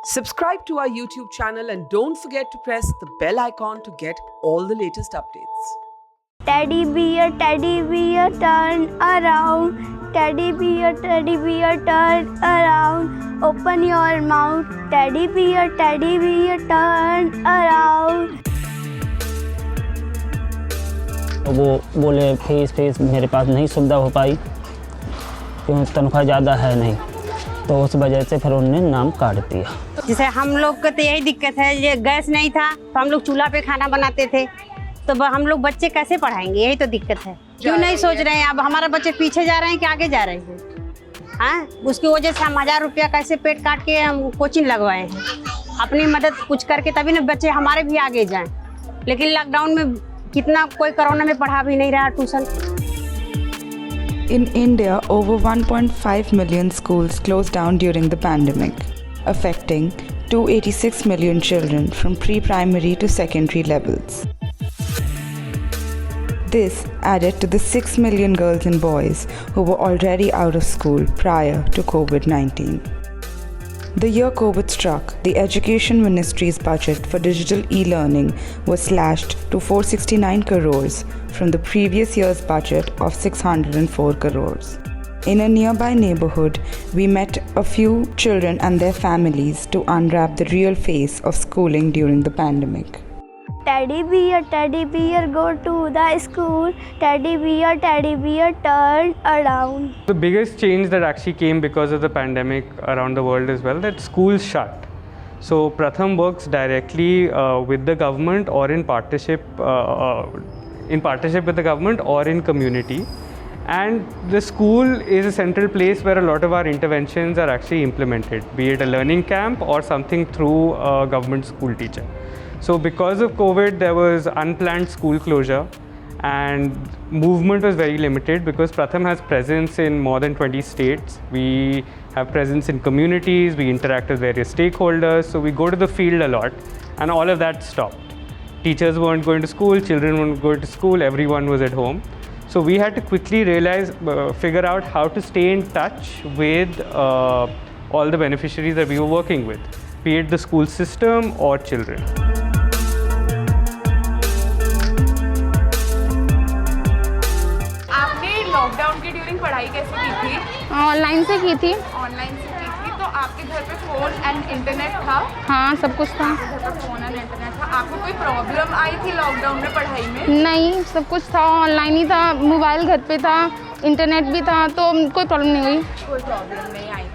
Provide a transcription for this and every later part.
Subscribe to our YouTube channel and don't forget to press the bell icon to get all the latest updates. Teddy bear, turn around. Teddy bear, turn around. Open your mouth. Teddy bear, turn around. वो बोले fees मेरे पास नहीं सुविधा हो पाई क्योंकि तनख्वाह ज़्यादा है नहीं, तो उस वजह से फिर उन्होंने नाम काट दिया। जैसे हम लोग को तो यही दिक्कत है, ये गैस नहीं था तो हम लोग चूल्हा पे खाना बनाते थे, तो हम लोग बच्चे कैसे पढ़ाएंगे, यही तो दिक्कत है। क्यों नहीं सोच रहे हैं अब हमारे बच्चे पीछे जा रहे हैं कि आगे जा रहे हैं? हाँ, उसकी वजह से हम 1000 रुपया कैसे पेट काट के हम कोचिंग लगवाए हैं, अपनी मदद कुछ करके, तभी ना बच्चे हमारे भी आगे जाएं। लेकिन लॉकडाउन में कितना कोई कोरोना में पढ़ा भी नहीं रहा tuition. In India, over 1.5 million schools closed down during the pandemic, affecting 286 million children from pre-primary to secondary levels. This added to the 6 million girls and boys who were already out of school prior to COVID-19. The year COVID struck, the Education Ministry's budget for digital e-learning was slashed to 469 crores from the previous year's budget of 604 crores. In a nearby neighborhood, we met a few children and their families to unwrap the real face of schooling during the pandemic. Teddy bear, go to the school. Teddy bear, turn around. The biggest change that actually came because of the pandemic around the world as well, that schools shut. So Pratham works directly with the government or in partnership with the government or in community. And the school is a central place where a lot of our interventions are actually implemented, be it a learning camp or something through a government school teacher. So because of COVID, there was unplanned school closure and movement was very limited because Pratham has presence in more than 20 states. We have presence in communities, we interact with various stakeholders, so we go to the field a lot, and all of that stopped. Teachers weren't going to school, children weren't going to school, everyone was at home. So we had to quickly figure out how to stay in touch with all the beneficiaries that we were working with, be it the school system or children. Lockdown के during पढ़ाई कैसे की थी? Online से की थी। Online से की थी, तो आपके घर पे फ़ोन एंड इंटरनेट था? हाँ, सब कुछ था। घर पे फ़ोन एंड इंटरनेट था। आपको कोई प्रॉब्लम आई थी लॉकडाउन में पढ़ाई में? नहीं, सब कुछ था, ऑनलाइन ही था, मोबाइल घर पे था, इंटरनेट भी था, तो कोई प्रॉब्लम नहीं हुई। कोई प्रॉब्लम नहीं आई थी।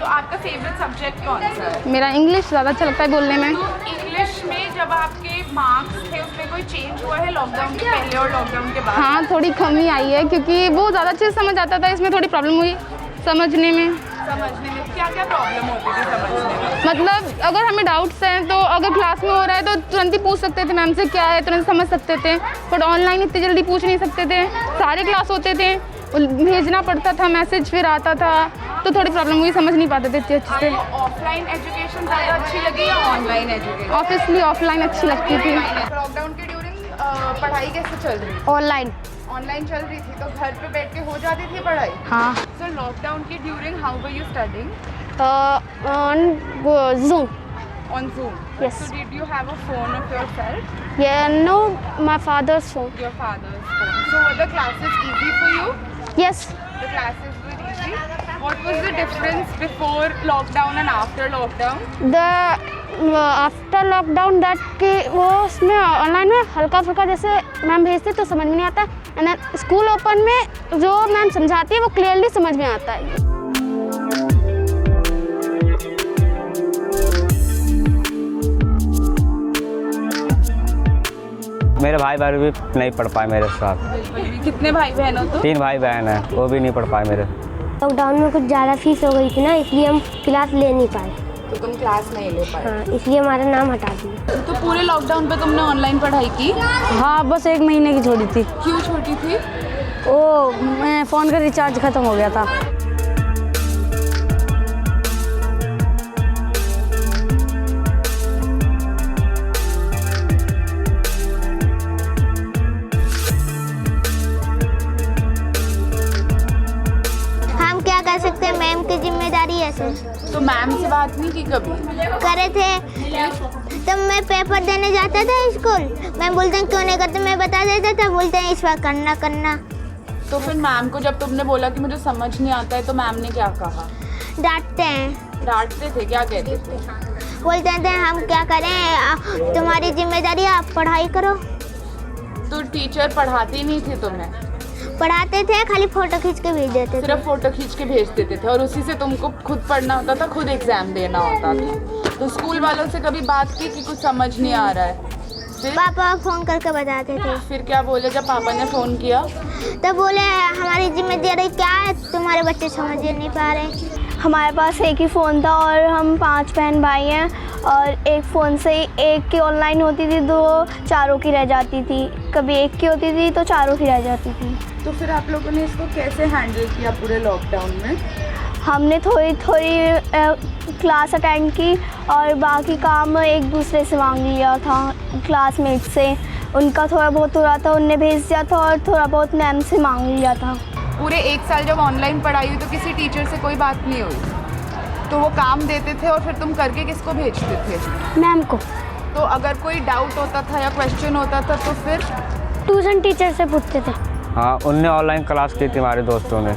तो आपका फेवरेट सब्जेक्ट कौन सा है? मेरा इंग्लिश ज़्यादा अच्छा लगता है बोलने में। तो इंग्लिश में जब आपके मार्क्स थे उसमें कोई चेंज हुआ है लॉकडाउन के पहले और लॉकडाउन के बाद? हाँ, थोड़ी कमी आई है क्योंकि वो ज़्यादा अच्छे से समझ आता था, इसमें थोड़ी प्रॉब्लम हुई समझने में। क्या क्या प्रॉब्लम होती थी समझने में? मतलब अगर हमें डाउट्स हैं तो अगर क्लास में हो रहा है तो तुरंत ही पूछ सकते थे मैम से क्या है, तुरंत समझ सकते थे, बट ऑनलाइन इतनी जल्दी पूछ नहीं सकते थे, सारे क्लास होते थे, भेजना पड़ता था मैसेज, फिर आता था, तो थोड़ी प्रॉब्लम हुई, समझ नहीं पाते थे अच्छे से। ऑफलाइन एजुकेशन ज़्यादा अच्छी लगी या ऑनलाइन एजुकेशन? ऑब्वियसली ऑफलाइन अच्छी लगती थी। लॉकडाउन के ड्यूरिंग पढ़ाई कैसे चल रही? ऑनलाइन चल रही थी, तो घर पे बैठ के हो जाती थी पढ़ाई? हाँ। सो लॉकडाउन के during how were you studying? On Zoom. On Zoom? Yes. So did you have a phone of yourself? Yeah, no, my father's phone. Your father's phone. So were the classes easy for you? Yes. The classes were easy. What was the difference before lockdown and after lockdown? The after lockdown that कि वो उसमें online में हल्का फुल्का जैसे ma'am भेजते तो समझ में नहीं आता, एंड देन स्कूल ओपन में जो मैम समझाती है वो क्लियरली समझ में आता है। मेरे भाई बहन भी नहीं पढ़ पाए मेरे साथ। कितने भाई बहन हो तुम? 3 भाई बहन हैं, वो भी नहीं पढ़ पाए मेरे। लॉकडाउन में कुछ ज़्यादा फीस हो गई थी ना, इसलिए हम क्लास ले नहीं पाए। तो तुम क्लास नहीं ले पाए? हाँ, इसलिए हमारा नाम हटा दिया। तो पूरे लॉकडाउन पे तुमने ऑनलाइन पढ़ाई की? हाँ, बस 1 महीने की छोड़ी थी। क्यों छोटी थी? वो मैं फ़ोन का रिचार्ज ख़त्म हो गया था। हम क्या कर सकते हैं, मैम की जिम्मेदारी है सर। तो मैम से बात नहीं नहीं की कभी? करे थे। तब मैं पेपर देने जाता था स्कूल, मैं बोलते हैं क्यों नहीं करते, मैं बता देता था, बोलते हैं इस बार करना। तो फिर मैम को जब तुमने बोला कि मुझे समझ नहीं आता है तो मैम ने क्या कहा? डांटते हैं। डांटते थे? क्या कहते थे? बोलते थे हम क्या करें, तुम्हारी जिम्मेदारी है, आप पढ़ाई करो। तो टीचर पढ़ाती नहीं थी तुम्हें? पढ़ाते थे, खाली फोटो खींच के भेज देते थे। सिर्फ फोटो खींच के भेज देते थे और उसी से तुमको खुद पढ़ना होता था, खुद एग्जाम देना होता था। तो स्कूल वालों से कभी बात की कि कुछ समझ नहीं आ रहा है? पापा फ़ोन करके बताते थे। फिर क्या बोले जब पापा ने फ़ोन किया? तब बोले हमारी जिम्मेदारी क्या है, तुम्हारे बच्चे समझ नहीं पा रहे। हमारे पास एक ही फ़ोन था और हम 5 बहन भाई हैं, और एक फ़ोन से ही एक की ऑनलाइन होती थी तो चारों की रह जाती थी, कभी एक की होती थी तो चारों की रह जाती थी। तो फिर आप लोगों ने इसको कैसे हैंडल किया पूरे लॉकडाउन में? हमने थोड़ी क्लास अटेंड की और बाकी काम एक दूसरे से मांग लिया था, क्लासमेट से। उनका थोड़ा बहुत हो रहा था, उनने भेज दिया था, और थोड़ा बहुत मैम से मांग लिया था। पूरे 1 साल जब ऑनलाइन पढ़ाई हुई तो किसी टीचर से कोई बात नहीं हुई? तो वो काम देते थे और फिर तुम करके किसको भेजते थे? मैम को। तो अगर कोई डाउट होता था या क्वेश्चन होता था तो फिर? ट्यूशन टीचर से पूछते थे। हाँ, उनने ऑनलाइन क्लास की थी हमारे दोस्तों ने,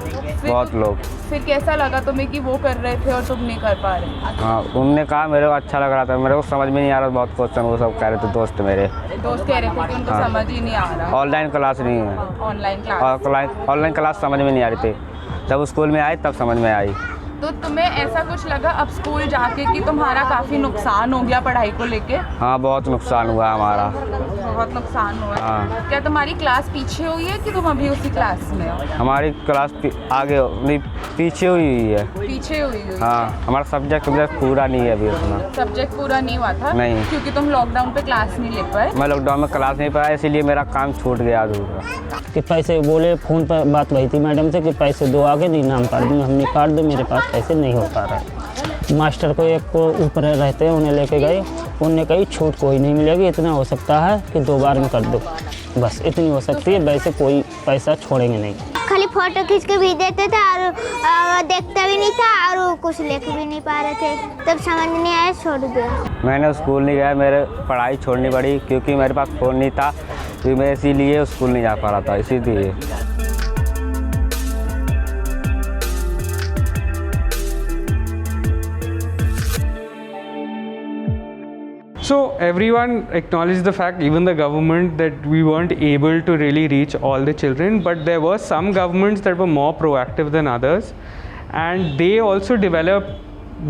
बहुत लोग। फिर कैसा लगा तुम्हें कि वो कर रहे थे और तुम नहीं कर पा रहे? हाँ, उनने कहा, मेरे को अच्छा लग रहा था, मेरे को समझ में नहीं आ रहा बहुत क्वेश्चन, वो सब कह रहे थे दोस्त मेरे। दोस्त कह रहे थे कि उनको समझ ही नहीं आ रहा। ऑनलाइन क्लास नहीं है, ऑनलाइन क्लास समझ में नहीं आ रही थी। जब स्कूल में आई तब समझ में आई। तो तुम्हें ऐसा कुछ लगा अब स्कूल जाके कि तुम्हारा काफ़ी नुकसान हो गया पढ़ाई को लेके? हाँ, बहुत नुकसान हुआ हमारा। बहुत नुकसान हुआ है। हाँ। क्या तुम्हारी क्लास पीछे हुई है कि तुम अभी उसी क्लास में हो? हमारी क्लास आगे नहीं, पीछे हुई है। पीछे हुई है? हाँ, हमारा सब्जेक्ट पूरा नहीं है अभी उतना। सब्जेक्ट पूरा नहीं हुआ था? नहीं, क्योंकि तुम लॉकडाउन पे क्लास नहीं ले पाए? मैं लॉकडाउन में क्लास नहीं पाया, इसीलिए मेरा काम छूट गया अधूरा। कि पैसे बोले, फ़ोन पर बात वही थी मैडम से कि पैसे दो आगे, नहीं नाम काट दूँगा। हमने काट दो, मेरे पास पैसे नहीं हो पा रहा। मास्टर को एक को ऊपर रहते हैं, उन्हें लेके गए, उन्होंने कही छूट कोई नहीं मिलेगी, इतना हो सकता है कि 2 बार में कर दो, बस इतनी हो सकती है, वैसे कोई पैसा छोड़ेंगे नहीं। खाली फोटो खींच के भेज देते थे और देखता भी नहीं था और कुछ लिख भी नहीं पा रहे थे, तब समझ नहीं आया, छोड़ दिया। मैंने स्कूल नहीं गया, मेरे पढ़ाई छोड़नी पड़ी क्योंकि मेरे पास फ़ोन नहीं था, तो मैं इसीलिए स्कूल नहीं जा पा रहा था, इसीलिए। So everyone acknowledged the fact, even the government, that we weren't able to really reach all the children, but there were some governments that were more proactive than others, and they also developed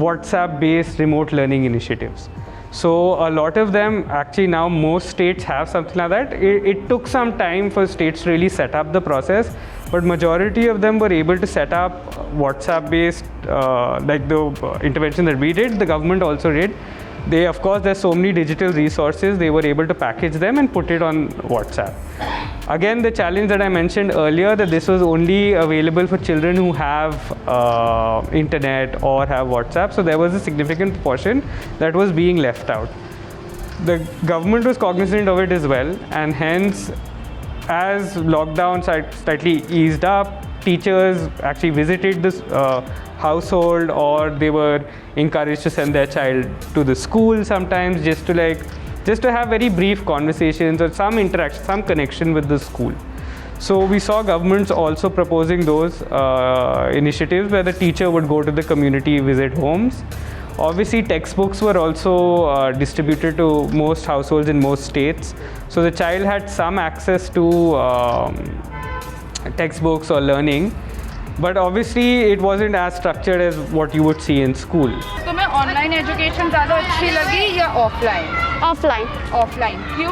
WhatsApp-based remote learning initiatives. So a lot of them, actually now most states have something like that. It took some time for states to really set up the process, but majority of them were able to set up WhatsApp-based, like the intervention that we did, the government also did. They, of course, there's so many digital resources, they were able to package them and put it on WhatsApp. Again, the challenge that I mentioned earlier, that this was only available for children who have internet or have WhatsApp, so there was a significant portion that was being left out. The government was cognizant of it as well, and hence, as lockdown slightly eased up, teachers actually visited this household, or they were encouraged to send their child to the school sometimes, just to have very brief conversations or some interaction, some connection with the school. So we saw governments also proposing those initiatives where the teacher would go to the community, visit homes. Obviously, textbooks were also distributed to most households in most states. So the child had some access to textbooks or learning, but obviously it wasn't as structured as what you would see in school. तुम्हें online education ज़्यादा अच्छी लगी या offline? Offline. Offline क्यों?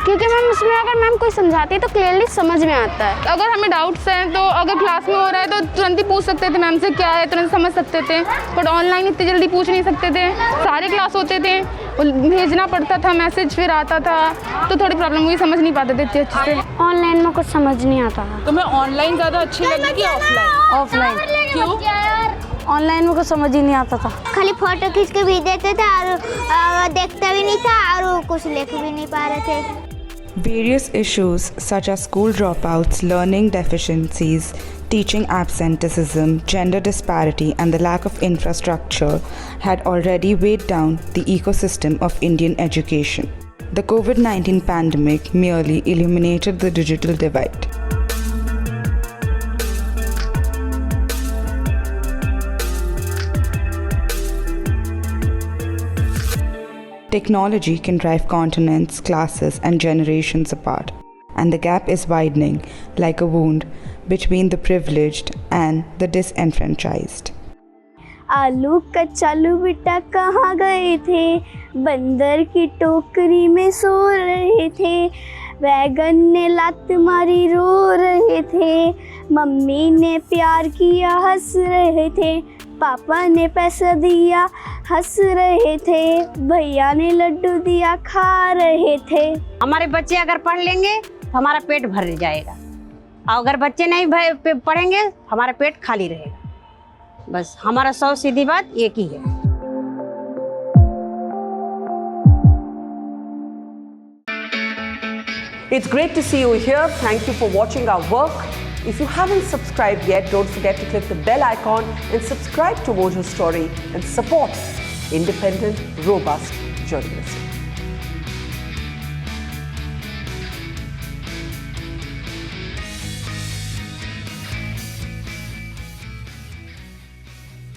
क्योंकि ma'am उसमें अगर ma'am कोई समझाती है तो क्लियरली समझ में आता है। अगर हमें डाउट्स हैं तो अगर क्लास में हो रहा है तो तुरंत ही पूछ सकते थे मैम से क्या है, तुरंत समझ सकते थे, बट ऑनलाइन इतनी जल्दी पूछ नहीं सकते थे, सारे क्लास होते थे, भेजना पड़ता था मैसेज, फिर आता था, तो थोड़ी प्रॉब्लम हुई, समझ नहीं पाते थे इतने अच्छे से। ऑनलाइन में कुछ समझ नहीं आता था। तुम्हें ऑनलाइन ज़्यादा अच्छी लगी कि ऑफलाइन? ऑफलाइन। क्यों? ऑनलाइन में कुछ समझ ही नहीं आता था। खाली फोटो खींच के भेज देते थे और देखता भी नहीं था और कुछ लिख भी नहीं पा रहे थे। Various issues such as school dropouts, learning deficiencies, teaching absenteeism, gender disparity, and the lack of infrastructure had already weighed down the ecosystem of Indian education. The COVID-19 pandemic merely illuminated the digital divide. Technology can drive continents, classes, and generations apart, and the gap is widening like a wound between the privileged and the disenfranchised. आलू कच्चालू बेटा कहाँ गए थे, बंदर की टोकरी में सो रहे थे, वैगन ने लात मारी रो रहे थे, मम्मी ने प्यार किया हंस रहे थे, पापा ने पैसा दिया हंस रहे थे, भैया ने लड्डू दिया खा रहे थे। हमारे बच्चे अगर पढ़ लेंगे तो हमारा पेट भर जाएगा, और अगर बच्चे नहीं पढ़ेंगे हमारा पेट खाली रहेगा। बस हमारा सौ सीधी बात एक ही है। It's great to see you here. Thank you for watching our work. If you haven't subscribed yet, don't forget to click the bell icon and subscribe to Mojo Story and support independent, robust journalism.